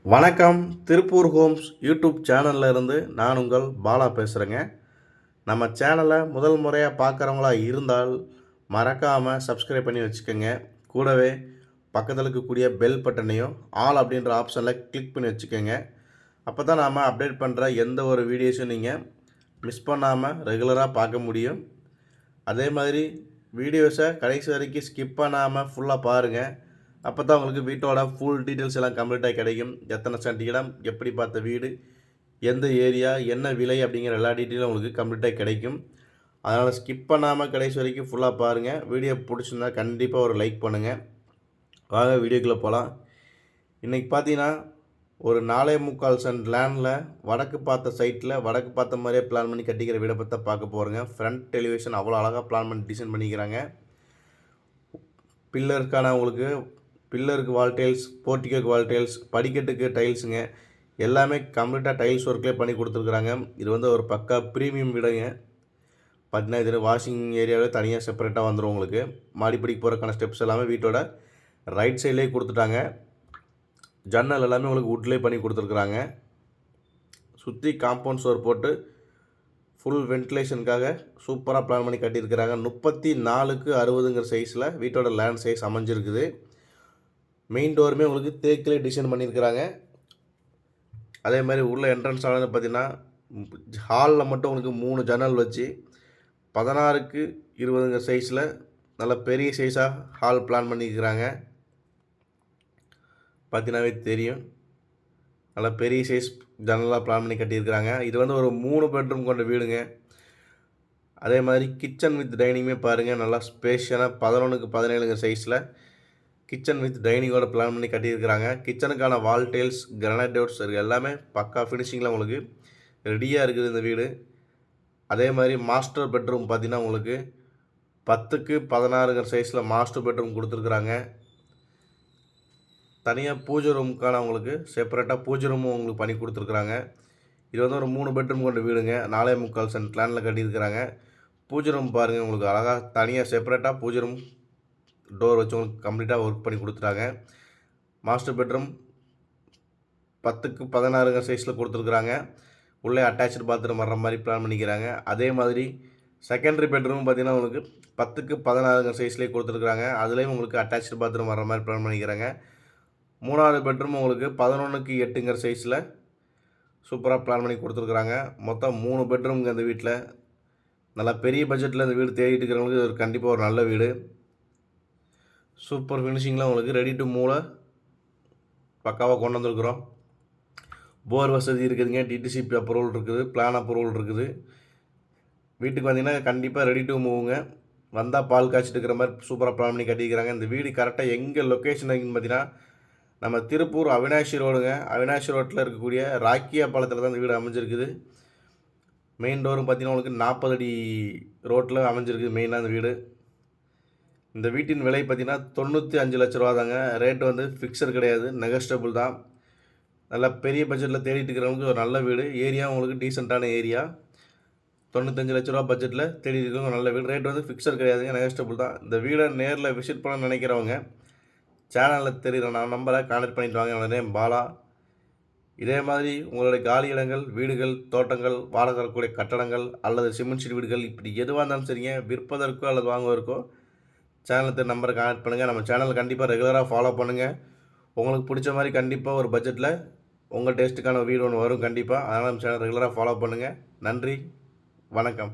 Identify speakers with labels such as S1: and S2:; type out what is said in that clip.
S1: வணக்கம். Tiruppur Holmes YouTube சேனல்ல இருந்து நான் உங்கள் பாலா பேசுகிறேங்க. நம்ம சேனலை முதல் முறையாக பார்க்குறவங்களா இருந்தால் மறக்காமல் சப்ஸ்கிரைப் பண்ணி வச்சுக்கோங்க. கூடவே பக்கத்தில் இருக்கக்கூடிய பெல் பட்டனையும் ஆல் அப்படின்ற ஆப்ஷனில் கிளிக் பண்ணி வச்சுக்கோங்க. அப்போ தான் நாம் அப்டேட் பண்ணுற எந்த ஒரு வீடியோஸும் நீங்கள் மிஸ் பண்ணாமல் ரெகுலராக பார்க்க முடியும். அதே மாதிரி வீடியோஸை கடைசி வரைக்கும் ஸ்கிப் பண்ணாமல் ஃபுல்லாக பாருங்கள். அப்போ தான் உங்களுக்கு வீட்டோட ஃபுல் டீட்டெயில்ஸ் எல்லாம் கம்ப்ளீட்டாக கிடைக்கும். எத்தனை சென்ட் இடம், எப்படி பார்த்த வீடு, எந்த ஏரியா, என்ன விலை அப்படிங்கிற எல்லா டீட்டெயிலும் உங்களுக்கு கம்ப்ளீட்டாக கிடைக்கும். அதனால் ஸ்கிப் பண்ணாமல் கடைசி வரைக்கும் ஃபுல்லாக பாருங்கள். வீடியோ பிடிச்சிருந்தா கண்டிப்பாக ஒரு லைக் பண்ணுங்கள். வாங்க வீடியோக்குள்ளே போகலாம். இன்றைக்கி பார்த்தீங்கன்னா ஒரு 4.25 சென்ட் லேண்டில் வடக்கு பார்த்த சைட்டில் வடக்கு பார்த்த மாதிரியே பிளான் பண்ணி கட்டிக்கிற வீடை பற்றி பார்க்க போகிறேங்க. ஃப்ரண்ட் டெலிவிஷன் அவ்வளோ அழகாக பிளான் பண்ணி டிசைன் பண்ணிக்கிறாங்க. பில்லருக்கான உங்களுக்கு பில்லருக்கு வால் டைல்ஸ், போர்ட்டிகோக்கு வால் டைல்ஸ், படிக்கட்டுக்கு டைல்ஸுங்க, எல்லாமே கம்ப்ளீட்டாக டைல்ஸ் ஒர்க்லேயே பண்ணி கொடுத்துருக்குறாங்க. இது ஒரு பக்கா ப்ரீமியம் வீடுங்க. பார்த்தீங்கன்னா இது வாஷிங் ஏரியாவே தனியாக செப்பரேட்டாக வந்துடும். உங்களுக்கு மாடிப்படிக்கு போகிறக்கான ஸ்டெப்ஸ் எல்லாமே வீட்டோட ரைட் சைட்லேயே கொடுத்துட்டாங்க. ஜன்னல் எல்லாமே உங்களுக்கு வுட்லேயே பண்ணி கொடுத்துருக்குறாங்க. சுற்றி காம்பவுண்ட் சுவர் போட்டு ஃபுல் வென்டிலேஷனுக்காக சூப்பராக பிளான் பண்ணி கட்டியிருக்கிறாங்க. 34க்கு 60ங்கிற சைஸில் வீட்டோட லேண்ட் சைஸ் அமைஞ்சிருக்குது. மெயின் டோருமே உங்களுக்கு தேக்கிலே டிசைன் பண்ணியிருக்கிறாங்க. அதே மாதிரி உள்ள என்ட்ரன்ஸ் ஆனது பார்த்திங்கன்னா ஹாலில் மட்டும் உங்களுக்கு 3 ஜன்னல் வச்சு 16க்கு 20ங்கிற சைஸில் நல்ல பெரிய சைஸாக ஹால் பிளான் பண்ணியிருக்கிறாங்க. பார்த்தீங்கன்னாவே தெரியும், நல்லா பெரிய சைஸ் ஜன்னலாக பிளான் பண்ணி கட்டியிருக்கிறாங்க. இது ஒரு 3 பெட்ரூம் கொண்ட வீடுங்க. அதே மாதிரி கிச்சன் வித் டைனிங்குமே பாருங்கள், நல்லா ஸ்பேஷியனாக 11க்கு 17ங்கிற சைஸில் கிச்சன் வித் டைனிங்கோட பிளான் பண்ணி கட்டியிருக்கிறாங்க. கிச்சனுக்கான வால் டைல்ஸ், கிரானைட் டோர்ஸ் எல்லாமே பக்கா ஃபினிஷிங்கில் உங்களுக்கு ரெடியாக இருக்குது இந்த வீடு. அதே மாதிரி மாஸ்டர் பெட்ரூம் பார்த்திங்கன்னா உங்களுக்கு 10க்கு 16ங்கிற சைஸில் மாஸ்டர் பெட்ரூம் கொடுத்துருக்குறாங்க. தனியாக பூஜை ரூமுக்கான உங்களுக்கு செப்பரேட்டாக பூஜை ரூமும் உங்களுக்கு பண்ணி கொடுத்துருக்குறாங்க. இது ஒரு 3 பெட்ரூம் கொண்ட வீடுங்க. 4.25 சென்ட் லேண்டில் கட்டியிருக்கிறாங்க. பூஜை ரூம் பாருங்கள், உங்களுக்கு அழகாக தனியாக செப்பரேட்டாக பூஜை ரூம் டோர் வச்சு உங்களுக்கு கம்ப்ளீட்டாக ஒர்க் பண்ணி கொடுத்துட்டாங்க. மாஸ்டர் பெட்ரூம் 10க்கு 16ங்கிற சைஸில் கொடுத்துருக்குறாங்க. உள்ளே அட்டாச்சு பாத்ரூம் வர்ற மாதிரி பிளான் பண்ணிக்கிறாங்க. அதே மாதிரி செகண்டரி பெட்ரூம் பார்த்திங்கன்னா உங்களுக்கு 10க்கு 16ங்கிற சைஸ்லேயே கொடுத்துருக்குறாங்க. அதுலேயும் உங்களுக்கு அட்டாச்சு பாத்ரூம் வர்ற மாதிரி பிளான் பண்ணிக்கிறாங்க. 3வது பெட்ரூம் உங்களுக்கு 11க்கு 8ங்கிற சைஸில் சூப்பராக பிளான் பண்ணி கொடுத்துருக்குறாங்க. மொத்தம் 3 பெட்ரூம்ங்க இந்த வீட்டில். நல்லா பெரிய பட்ஜெட்டில் இந்த வீடு தேடிட்டு இருக்கிறவங்களுக்கு இது கண்டிப்பாக ஒரு நல்ல வீடு. சூப்பர் ஃபினிஷிங்கில் உங்களுக்கு ரெடி டு மூவ் பக்காவாக கொண்டு வந்துருக்குறோம். போர் வசதி இருக்குதுங்க. டிடிசிபி அப்ரூவல் இருக்குது, பிளான் அப்ரூவல் இருக்குது. வீட்டுக்கு வந்தீங்கன்னா கண்டிப்பாக ரெடி டு மூவுங்க. வந்தால் பால் காய்ச்சிட்டு இருக்கிற மாதிரி சூப்பராக பிளான் பண்ணி கட்டிக்கிறாங்க. இந்த வீடு கரெக்டாக எங்கே லொக்கேஷன் இருக்குன்னு பார்த்தீங்கன்னா நம்ம திருப்பூர் அவினாஷி ரோடுங்க. அவினாஷி ரோட்டில் இருக்கக்கூடிய ராக்கியா பாலத்தில் தான் இந்த வீடு அமைஞ்சிருக்குது. மெயின் டோரும் பார்த்திங்கன்னா உங்களுக்கு 40 அடி ரோட்டில் அமைஞ்சிருக்குது மெயினாக இந்த வீடு. இந்த வீட்டின் விலை பார்த்திங்கன்னா 95 லட்ச ரூபா தாங்க. ரேட்டு ஃபிக்ஸர் கிடையாது, நெகஸ்டபிள் தான். நல்லா பெரிய பட்ஜெட்டில் தேடிட்டு இருக்கிறவங்களுக்கு ஒரு நல்ல வீடு. ஏரியா உங்களுக்கு டீசெண்டான ஏரியா. 95 லட்ச ரூபா பட்ஜெட்டில் தேடிட்டு இருக்கிறவங்க நல்ல வீடு. ரேட் ஃபிக்ஸர் கிடையாதுங்க, நெகஸ்டபிள் தான். இந்த வீடை நேரில் விசிட் பண்ண நினைக்கிறவங்க சேனலில் தெரிகிற நம்பரை கான்டெக்ட் பண்ணிட்டு வாங்க. என்னோட நேம் பாலா. இதே மாதிரி உங்களுடைய காலி இடங்கள், வீடுகள், தோட்டங்கள், வாடகை தரக்கூடிய கட்டடங்கள் அல்லது சிமெண்ட் ஷீட் வீடுகள் இப்படி எதுவாக இருந்தாலும் சரிங்க, விற்பதற்கோ அல்லது வாங்குவதற்கோ சேனலுக்கு நம்பரை கான்டெக்ட் பண்ணுங்கள். நம்ம சேனல் கண்டிப்பாக ரெகுலராக ஃபாலோ பண்ணுங்கள். உங்களுக்கு பிடிச்ச மாதிரி கண்டிப்பாக ஒரு பட்ஜெட்டில் உங்கள் டேஸ்ட்டுக்கான வீடு ஒன்று வரும் கண்டிப்பாக. அதனால் நம்ம சேனல் ரெகுலராக ஃபாலோ பண்ணுங்கள். நன்றி, வணக்கம்.